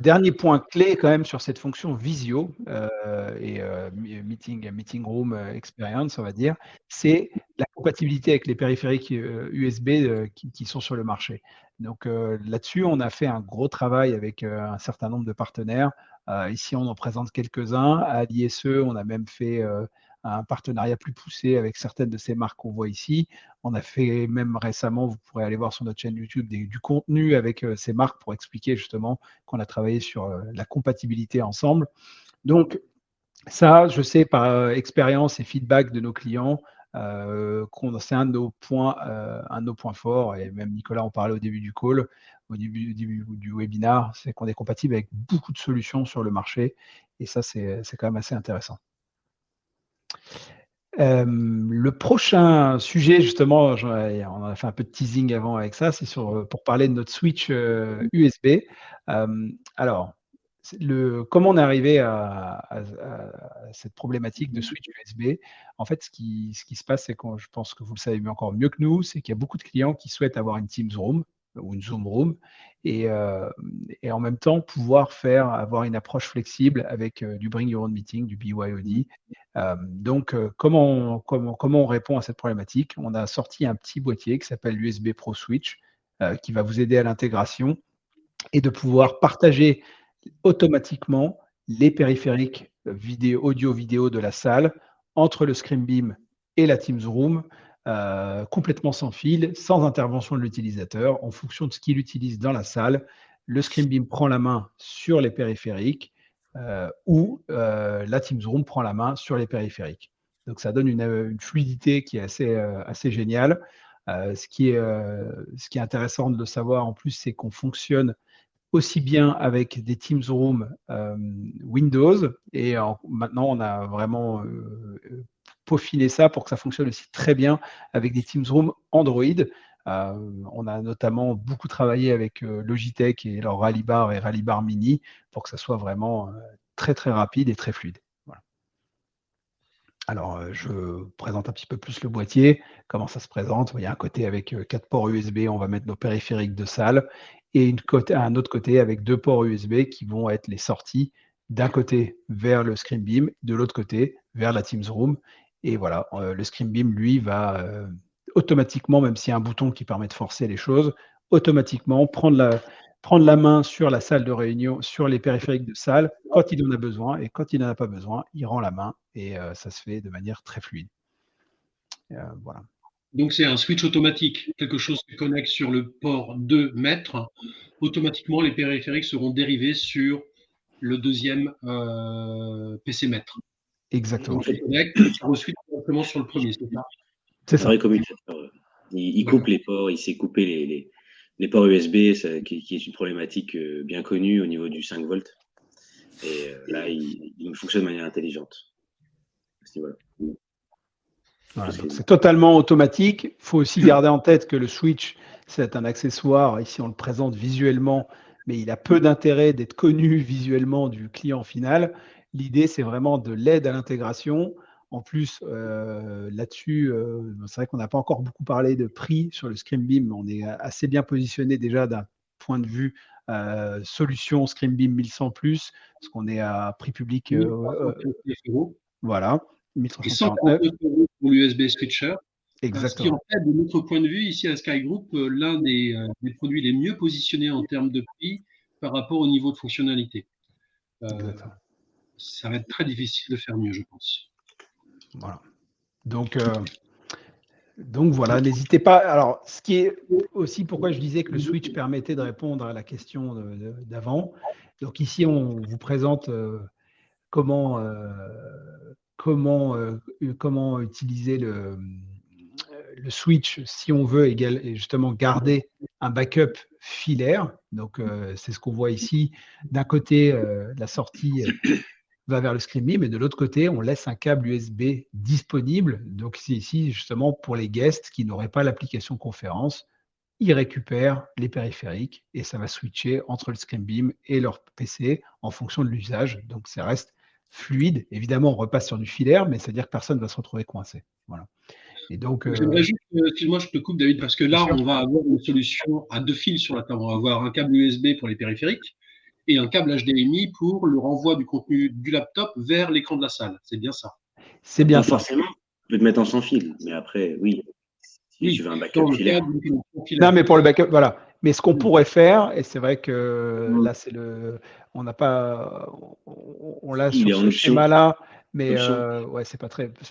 Dernier point clé quand même sur cette fonction visio et meeting room experience, on va dire, c'est la compatibilité avec les périphériques USB qui sont sur le marché. Donc là-dessus, on a fait un gros travail avec un certain nombre de partenaires. Ici, on en présente quelques-uns. À l'ISE, on a même fait un partenariat plus poussé avec certaines de ces marques qu'on voit ici. On a fait même récemment, vous pourrez aller voir sur notre chaîne YouTube, du contenu avec ces marques pour expliquer justement qu'on a travaillé sur la compatibilité ensemble. Donc, ça, je sais par expérience et feedback de nos clients, c'est un de nos points forts, et même Nicolas en parlait au début du call, au début du webinar, c'est qu'on est compatible avec beaucoup de solutions sur le marché, et ça, c'est quand même assez intéressant. Le prochain sujet, justement, on a fait un peu de teasing avant avec ça, c'est pour parler de notre switch USB. Alors, comment on est arrivé à cette problématique de switch USB? En fait, ce qui se passe, c'est que je pense que vous le savez encore mieux que nous, c'est qu'il y a beaucoup de clients qui souhaitent avoir une Teams Room ou une Zoom Room et en même temps pouvoir avoir une approche flexible avec du Bring Your Own Meeting, du BYOD. Donc, comment on répond à cette problématique? On a sorti un petit boîtier qui s'appelle l'USB Pro Switch qui va vous aider à l'intégration et de pouvoir partager automatiquement les périphériques audio-vidéo de la salle entre le ScreenBeam et la Teams Room, complètement sans fil, sans intervention de l'utilisateur, en fonction de ce qu'il utilise dans la salle. Le ScreenBeam prend la main sur les périphériques ou la Teams Room prend la main sur les périphériques. Donc, ça donne une fluidité qui est assez géniale. Ce qui est intéressant de le savoir en plus, c'est qu'on fonctionne aussi bien avec des Teams Room Windows et maintenant on a vraiment peaufiné ça pour que ça fonctionne aussi très bien avec des Teams Room Android. On a notamment beaucoup travaillé avec Logitech et leur Rallybar et Rallybar Mini pour que ça soit vraiment très très rapide et très fluide. Voilà. Alors, je présente un petit peu plus le boîtier, comment ça se présente. Il y a un côté avec 4 ports USB, on va mettre nos périphériques de salle, et un autre côté avec 2 ports USB qui vont être les sorties d'un côté vers le ScreenBeam, de l'autre côté vers la Teams Room. Et voilà, le ScreenBeam, lui, va automatiquement, même s'il y a un bouton qui permet de forcer les choses, automatiquement prendre la main sur la salle de réunion, sur les périphériques de salle, quand il en a besoin, et quand il n'en a pas besoin, il rend la main, et ça se fait de manière très fluide. Voilà. Donc, c'est un switch automatique, quelque chose qui connecte sur le port 2 mètres. Automatiquement, les périphériques seront dérivés sur le deuxième PC mètre. Exactement. Donc, on connecte, ça re-switch directement sur le premier, c'est ça? C'est ça. Il coupe les ports, il sait couper les ports USB, qui est une problématique bien connue au niveau du 5 volts. Et là, il fonctionne de manière intelligente. Voilà. Voilà, donc c'est totalement automatique. Il faut aussi garder en tête que le switch, c'est un accessoire. Ici, on le présente visuellement, mais il a peu d'intérêt d'être connu visuellement du client final. L'idée, c'est vraiment de l'aide à l'intégration. En plus, là-dessus, c'est vrai qu'on n'a pas encore beaucoup parlé de prix sur le ScreenBeam, mais on est assez bien positionné déjà d'un point de vue solution ScreenBeam 1100+, parce qu'on est à prix public. Voilà. 1349 € pour l'USB switcher. Exactement. Ce qui en fait, de notre point de vue, ici à Sky Group, l'un des produits les mieux positionnés en termes de prix par rapport au niveau de fonctionnalité. Ça va être très difficile de faire mieux, je pense. Voilà. Donc voilà, n'hésitez pas. Alors, ce qui est aussi pourquoi je disais que le switch permettait de répondre à la question d'avant. Donc ici, on vous présente comment utiliser le switch si on veut justement garder un backup filaire. Donc, c'est ce qu'on voit ici. D'un côté, la sortie va vers le ScreenBeam, et de l'autre côté, on laisse un câble USB disponible. Donc, c'est ici justement pour les guests qui n'auraient pas l'application conférence. Ils récupèrent les périphériques et ça va switcher entre le ScreenBeam et leur PC en fonction de l'usage. Donc, ça reste fluide. Évidemment, on repasse sur du filaire, mais c'est-à-dire que personne ne va se retrouver coincé. Voilà. Et donc, J'aimerais juste, excuse-moi, je te coupe David, parce que là, on va avoir une solution à 2 fils sur la table. On va avoir un câble USB pour les périphériques et un câble HDMI pour le renvoi du contenu du laptop vers l'écran de la salle. C'est bien ça. c'est bien Pas ça. forcément. Tu peux te mettre en sans fil, mais après, oui. Si Oui, tu veux un backup dans le filaire. cadre d'une connexion filaire. Non, mais pour le backup, voilà. Mais ce qu'on pourrait faire, et c'est vrai que là, c'est on n'a pas, on l'a Il est sur en ce option. schéma-là, mais Option. ouais, c'est pas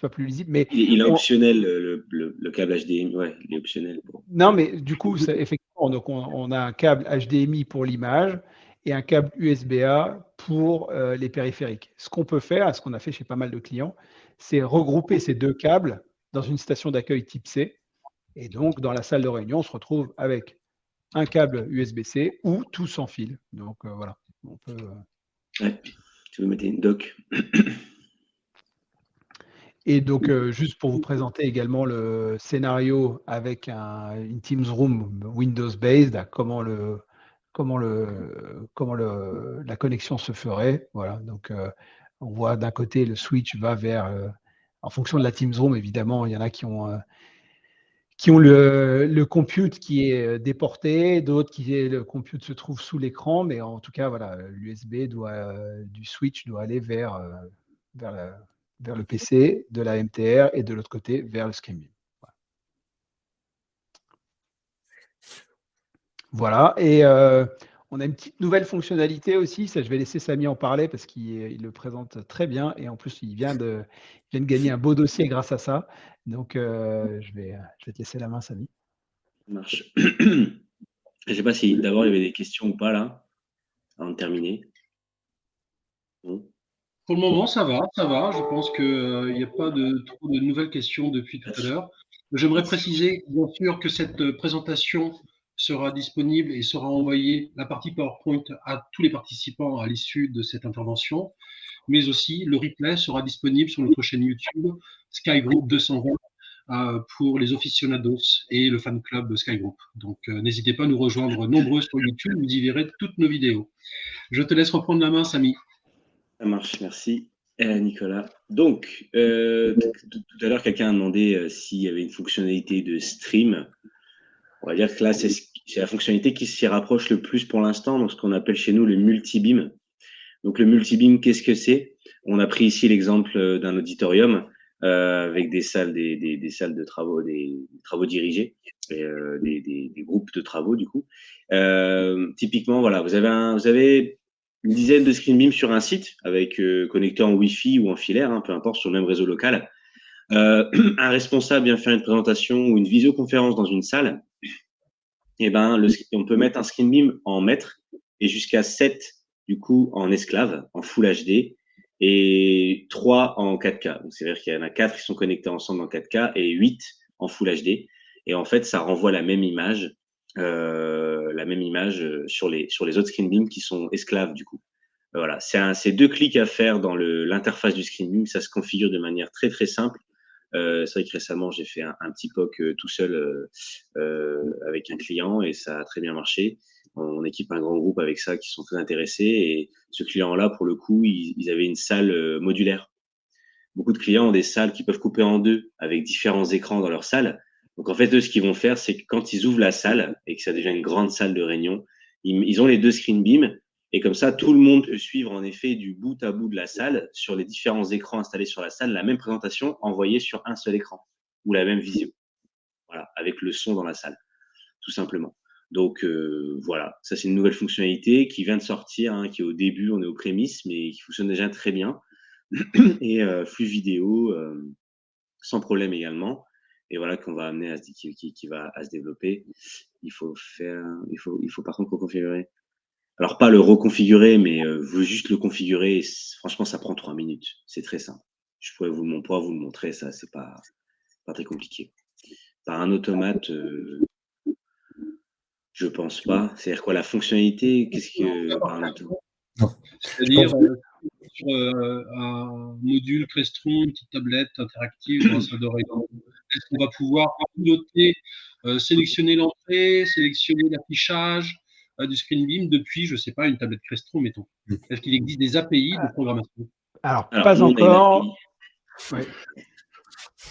plus lisible. Mais Il est optionnel, le câble HDMI. Ouais, il est optionnel. non, mais du coup, effectivement, donc on a un câble HDMI pour l'image et un câble USB-A pour les périphériques. Ce qu'on peut faire, ce qu'on a fait chez pas mal de clients, c'est regrouper ces deux câbles dans une station d'accueil type C. Et donc, dans la salle de réunion, on se retrouve avec un câble USB-C ou tout sans fil. Donc, voilà. On peut, Ouais. Tu veux mettre une dock. Et donc, juste pour vous présenter également le scénario avec une Teams Room Windows-based, la connexion se ferait. Voilà. Donc, on voit d'un côté le switch va vers, en fonction de la Teams Room, évidemment, il y en a qui ont le compute qui est déporté, d'autres le compute se trouve sous l'écran, mais en tout cas, voilà, l'USB du switch doit aller vers le PC de la MTR et de l'autre côté vers le ScreenBeam. Voilà. Et on a une petite nouvelle fonctionnalité aussi. Ça, je vais laisser Samy en parler parce qu'il le présente très bien. Et en plus, il vient de gagner un beau dossier grâce à ça. Donc, je vais te laisser la main, Samy. Ça marche. Je ne sais pas si d'abord il y avait des questions ou pas là, avant de terminer. Bon. Pour le moment, ça va. Je pense qu'il n'y a pas trop de nouvelles questions depuis tout à l'heure. J'aimerais préciser, bien sûr, que cette présentation sera disponible et sera envoyée, la partie PowerPoint, à tous les participants à l'issue de cette intervention, mais aussi le replay sera disponible sur notre chaîne YouTube Sky Group 220 pour les aficionados et le fan club Sky Group. Donc, n'hésitez pas à nous rejoindre nombreux sur YouTube, vous y verrez toutes nos vidéos. Je te laisse reprendre la main, Samy. Ça marche, merci Nicolas. Donc, tout à l'heure, quelqu'un a demandé s'il y avait une fonctionnalité de stream. On va dire que là, c'est la fonctionnalité qui s'y rapproche le plus pour l'instant, donc ce qu'on appelle chez nous le multi-beam. Donc, le multi-beam, qu'est-ce que c'est? On a pris ici l'exemple d'un auditorium avec des salles, des salles de travaux, des travaux dirigés, et, des groupes de travaux du coup. Typiquement, voilà, vous avez une dizaine de ScreenBeam sur un site avec connecté en Wi-Fi ou en filaire, peu importe, sur le même réseau local. Un responsable vient faire une présentation ou une visioconférence dans une salle. Et ben, on peut mettre un ScreenBeam en maître et jusqu'à 7 du coup en esclave, en Full HD, et 3 en 4K. Donc, c'est-à-dire qu'il y en a 4 qui sont connectés ensemble en 4K et 8 en Full HD. Et en fait, ça renvoie la même image sur les autres ScreenBeam qui sont esclaves du coup. Voilà, c'est 2 clics à faire dans l'interface du ScreenBeam. Ça se configure de manière très très simple. C'est vrai que récemment j'ai fait un petit POC tout seul avec un client et ça a très bien marché. On équipe un grand groupe avec ça qui sont très intéressés et ce client-là, pour le coup, ils avaient une salle modulaire. Beaucoup de clients ont des salles qui peuvent couper en deux avec différents écrans dans leur salle. Donc en fait, eux, ce qu'ils vont faire, c'est que quand ils ouvrent la salle et que ça devient une grande salle de réunion, ils ont les 2 ScreenBeam et comme ça, tout le monde peut suivre en effet du bout à bout de la salle sur les différents écrans installés sur la salle, la même présentation envoyée sur un seul écran ou la même visio. Voilà, avec le son dans la salle, tout simplement. Donc voilà, ça c'est une nouvelle fonctionnalité qui vient de sortir, qui est au début, on est aux prémices, mais qui fonctionne déjà très bien. Et flux vidéo sans problème également. Et voilà qu'on va amener qui va à se développer. Il faut par contre reconfigurer. Alors pas le reconfigurer, mais juste le configurer. Franchement, ça prend 3 minutes. C'est très simple. Je pourrais vous le montrer. Ça, c'est pas très compliqué. Par un automate, je pense pas. C'est-à-dire quoi la fonctionnalité? Qu'est-ce que par un automate? C'est-à-dire sur un module Crestron, une petite tablette interactive dans la salle de réunion. Est-ce qu'on va pouvoir piloter, sélectionner l'entrée, sélectionner l'affichage du ScreenBeam depuis, je ne sais pas, une tablette Crestron, mettons. Est-ce qu'il existe des API de programmation? Alors pas encore.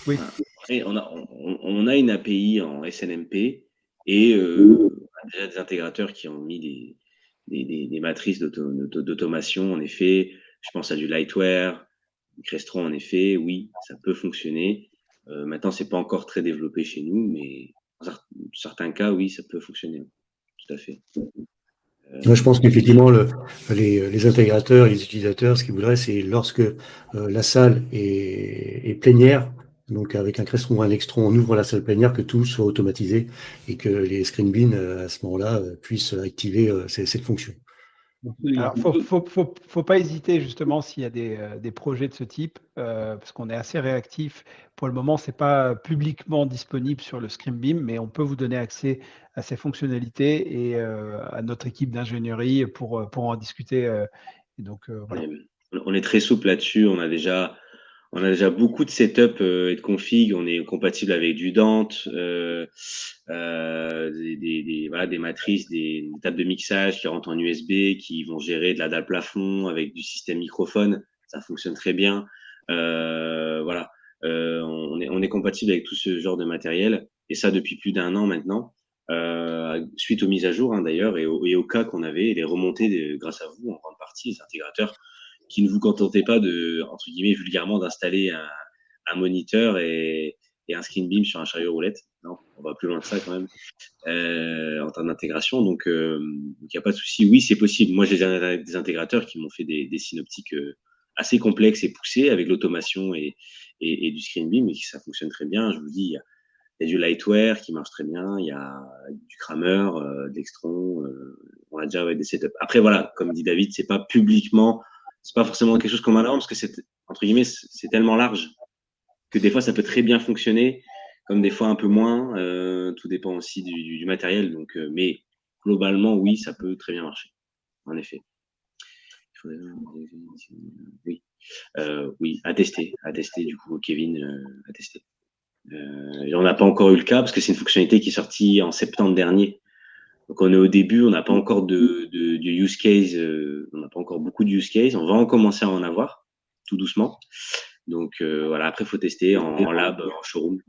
Oui. Et on a une API en SNMP et on a déjà des intégrateurs qui ont mis des matrices d'automation. En effet, je pense à du Lightware, du Crestron. En effet, oui, ça peut fonctionner. Maintenant, c'est pas encore très développé chez nous, mais dans certains cas, oui, ça peut fonctionner. Tout à fait. Moi, je pense qu'effectivement, les intégrateurs et les utilisateurs, ce qu'ils voudraient, c'est lorsque la salle est plénière, donc avec un Crestron ou un Extron, on ouvre la salle plénière, que tout soit automatisé et que les screen beans, à ce moment-là, puissent activer cette fonction. Alors, faut pas hésiter justement s'il y a des projets de ce type, parce qu'on est assez réactif. Pour le moment, c'est pas publiquement disponible sur le ScreenBeam, mais on peut vous donner accès à ces fonctionnalités et à notre équipe d'ingénierie pour en discuter. Et donc, voilà. On est très souple là-dessus. On a déjà beaucoup de setup et de config. On est compatible avec du Dante, voilà, des matrices, des tables de mixage qui rentrent en USB, qui vont gérer de la dalle plafond avec du système microphone. Ça fonctionne très bien. Voilà. On est compatible avec tout ce genre de matériel, et ça depuis plus d'1 an maintenant. Suite aux mises à jour, hein, d'ailleurs, et au cas qu'on avait, les remontées grâce à vous, en grande partie, les intégrateurs, qui ne vous contentez pas de, entre guillemets, vulgairement, d'installer un moniteur et un screen beam sur un chariot roulette. Non, on va plus loin que ça quand même, en termes d'intégration. Donc, il n'y a pas de souci. Oui, c'est possible. Moi, j'ai des intégrateurs qui m'ont fait des synoptiques assez complexes et poussés avec l'automation et du screen beam, et ça fonctionne très bien. Je vous dis, il y a du Lightware qui marche très bien, il y a du Kramer, d'Extron, on a déjà des setups. Après, voilà, comme dit David, c'est pas publiquement, c'est pas forcément quelque chose qu'on met en avant, parce que c'est, entre guillemets, c'est tellement large que des fois ça peut très bien fonctionner, comme des fois un peu moins. Tout dépend aussi du matériel. Donc, mais globalement, oui, ça peut très bien marcher, en effet. Oui, oui, à tester du coup, Kevin, à tester. On n'a pas encore eu le cas parce que c'est une fonctionnalité qui est sortie en septembre dernier. Donc on est au début, on n'a pas encore du use case, on n'a pas encore beaucoup de use case. On va en commencer à en avoir tout doucement. Donc voilà, après il faut tester en lab, en showroom.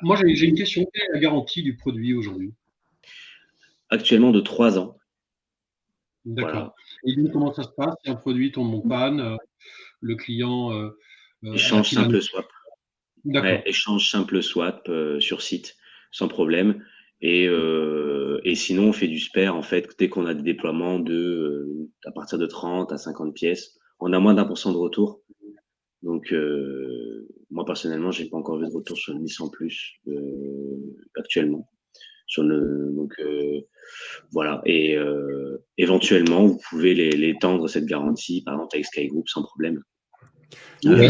Moi, j'ai une question. Quelle est la garantie du produit aujourd'hui? Actuellement de 3 ans. D'accord. Voilà. Et donc, comment ça se passe si un produit tombe en panne, le client Échange a-t-il un... simple swap. D'accord. Ouais, échange simple swap sur site, sans problème. Et sinon, on fait du spare, en fait, dès qu'on a des déploiements à partir de 30 à 50 pièces. On a moins d'1% de retour. Donc, moi, personnellement, j'ai pas encore vu de retour sur le Nissan Plus actuellement. Donc, voilà. Et éventuellement, vous pouvez l'étendre, cette garantie, par exemple, avec Sky Group, sans problème,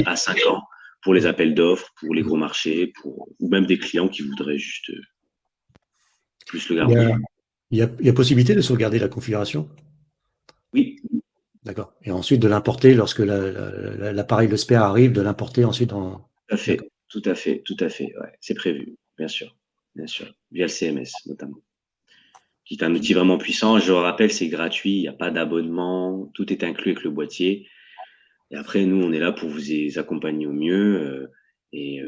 à 5 ans, pour les appels d'offres, pour les gros marchés, ou même des clients qui voudraient juste plus le garder. Il y a possibilité de sauvegarder la configuration? Oui. D'accord. Et ensuite de l'importer lorsque l'appareil, le spare arrive, de l'importer ensuite en... Tout à fait, tout à fait, tout à fait. Ouais, c'est prévu, bien sûr, via le CMS notamment, qui est un outil vraiment puissant. Je le rappelle, c'est gratuit, il n'y a pas d'abonnement, tout est inclus avec le boîtier. Et après, nous, on est là pour vous accompagner au mieux et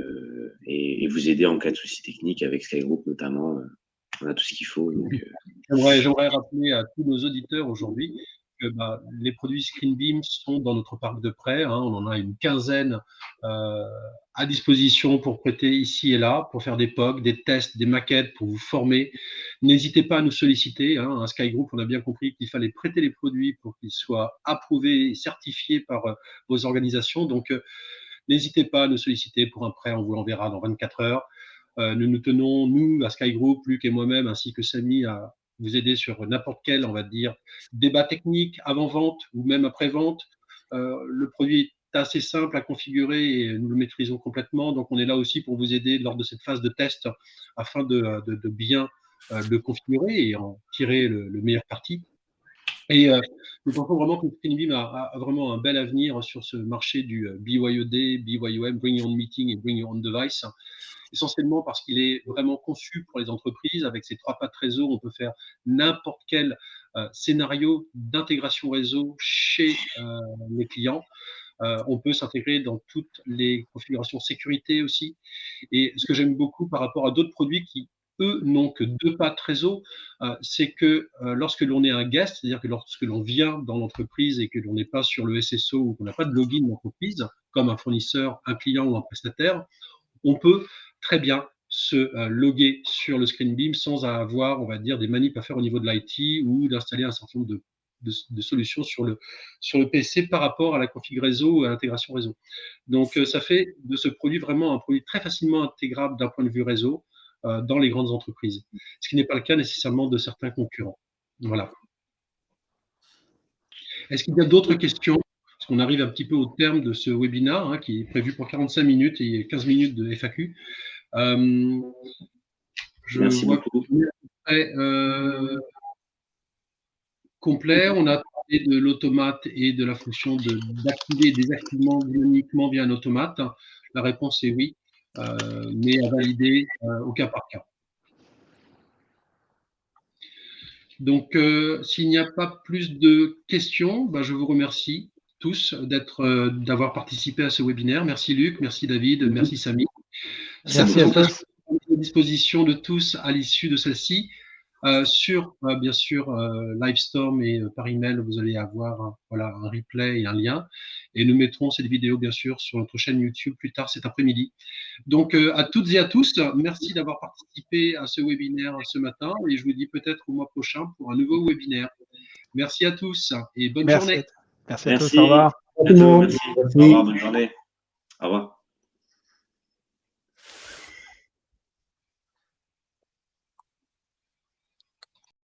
vous aider en cas de soucis techniques avec Sky Group notamment. On a tout ce qu'il faut. Donc, J'aimerais rappeler à tous nos auditeurs aujourd'hui que les produits ScreenBeam sont dans notre parc de prêt. Hein. On en a une quinzaine à disposition pour prêter ici et là, pour faire des POC, des tests, des maquettes, pour vous former. N'hésitez pas à nous solliciter. Hein. À Sky Group, on a bien compris qu'il fallait prêter les produits pour qu'ils soient approuvés et certifiés par vos organisations. Donc, n'hésitez pas à nous solliciter pour un prêt. On vous l'enverra dans 24 heures. Nous nous tenons, nous, à Sky Group, Luc et moi-même, ainsi que Samy, à vous aider sur n'importe quel, on va dire, débat technique avant-vente ou même après-vente. Le produit est assez simple à configurer et nous le maîtrisons complètement. Donc, on est là aussi pour vous aider lors de cette phase de test afin de bien le configurer et en tirer le meilleur parti. Et nous pensons vraiment que ScreenBeam a vraiment un bel avenir sur ce marché du BYOD, BYOM, Bring Your Own Meeting et Bring Your Own Device, essentiellement parce qu'il est vraiment conçu pour les entreprises. Avec ces 3 pattes réseau, on peut faire n'importe quel scénario d'intégration réseau chez les clients. On peut s'intégrer dans toutes les configurations sécurité aussi. Et ce que j'aime beaucoup par rapport à d'autres produits qui, eux, n'ont que 2 pattes réseau, c'est que lorsque l'on est un guest, c'est-à-dire que lorsque l'on vient dans l'entreprise et que l'on n'est pas sur le SSO ou qu'on n'a pas de login d'entreprise, comme un fournisseur, un client ou un prestataire, on peut très bien se loguer sur le ScreenBeam sans avoir, on va dire, des manips à faire au niveau de l'IT ou d'installer un certain nombre de solutions sur le PC par rapport à la config réseau ou à l'intégration réseau. Donc, ça fait de ce produit vraiment un produit très facilement intégrable d'un point de vue réseau dans les grandes entreprises, ce qui n'est pas le cas nécessairement de certains concurrents. Voilà. Est-ce qu'il y a d'autres questions? Parce qu'on arrive un petit peu au terme de ce webinaire hein, qui est prévu pour 45 minutes et 15 minutes de FAQ. Merci beaucoup. Complet. On a parlé de l'automate et de la fonction d'activer et désactivement dynamiquement via un automate. La réponse est oui, mais à valider au cas par cas. Donc, s'il n'y a pas plus de questions, ben, je vous remercie tous d'avoir participé à ce webinaire. Merci Luc, merci David, merci Samy. Merci à tous. À disposition de tous à l'issue de celle-ci. Sur, bien sûr, Livestorm et par email, vous allez avoir voilà, un replay et un lien. Et nous mettrons cette vidéo, bien sûr, sur notre chaîne YouTube plus tard cet après-midi. Donc, à toutes et à tous, merci d'avoir participé à ce webinaire ce matin. Et je vous dis peut-être au mois prochain pour un nouveau webinaire. Merci à tous et bonne journée. Merci à tous. Au revoir. Merci. Au revoir, bonne journée. Au revoir.